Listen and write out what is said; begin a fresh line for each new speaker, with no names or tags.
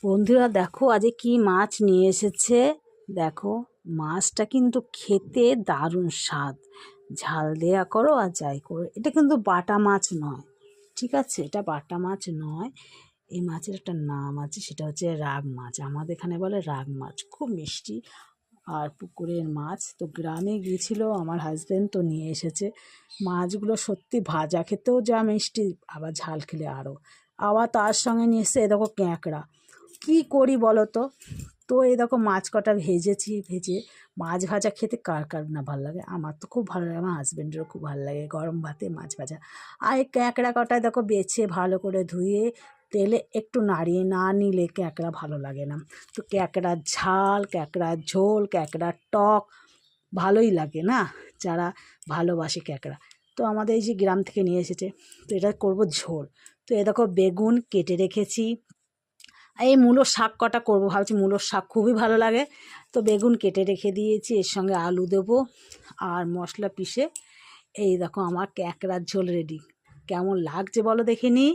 বন্ধুরা দেখো আজ কি মাছ নিয়ে এসেছে। দেখো মাছটা কিন্তু খেতে দারুণ স্বাদ, ঝাল দেয়া করো আর যাই করো, এটা কিন্তু বাটা মাছ নয়। ঠিক আছে, এটা বাটা মাছ নয়। এই মাছের একটা নাম আছে, সেটা হচ্ছে রাগ মাছ। আমাদের এখানে বলে রাগ মাছ, খুব মিষ্টি আর পুকুরের মাছ। তো গ্রামে গিয়েছিল আমার হাজব্যান্ড, তো নিয়ে এসেছে মাছগুলো। সত্যি ভাজা খেতেও যা মিষ্টি, আবার ঝাল খেলে আরও। আবার তার সঙ্গে নিয়ে এসে দেখো ক্যাঁকড়া। কী করি বলো তো? তো এই দেখো মাছ কটা ভেজেছি। ভেজে মাছ ভাজা খেতে কার কার না ভালো লাগে, আমার তো খুব ভালো লাগে, আমার হাজব্যান্ডেরও খুব ভালো লাগে গরম ভাতে মাছ ভাজা। আর এই ক্যাঁকড়া কটায় দেখো বেছে ভালো করে ধুয়ে তেলে একটু নাড়িয়ে না নিলে ক্যাঁকড়া ভালো লাগে না। তো ক্যাঁকড়ার ঝাল, ক্যাঁকড়ার ঝোল, ক্যাঁকড়ার টক ভালোই লাগে না, যারা ভালোবাসে ক্যাঁকড়া। তো আমাদের এই যে গ্রাম থেকে নিয়ে এসেছে, তো এটা করব ঝোল। তো এ দেখো বেগুন কেটে রেখেছি। এই মূলোর শাক কটা করবো ভাবছি, মূলোর শাক খুবই ভালো লাগে। তো বেগুন কেটে রেখে দিয়েছি, এর সঙ্গে আলু দেবো আর মশলা পিষে। এই দেখো আমার ক্যাঁকড়ার ঝোল রেডি। কেমন লাগছে বলো দেখে নি।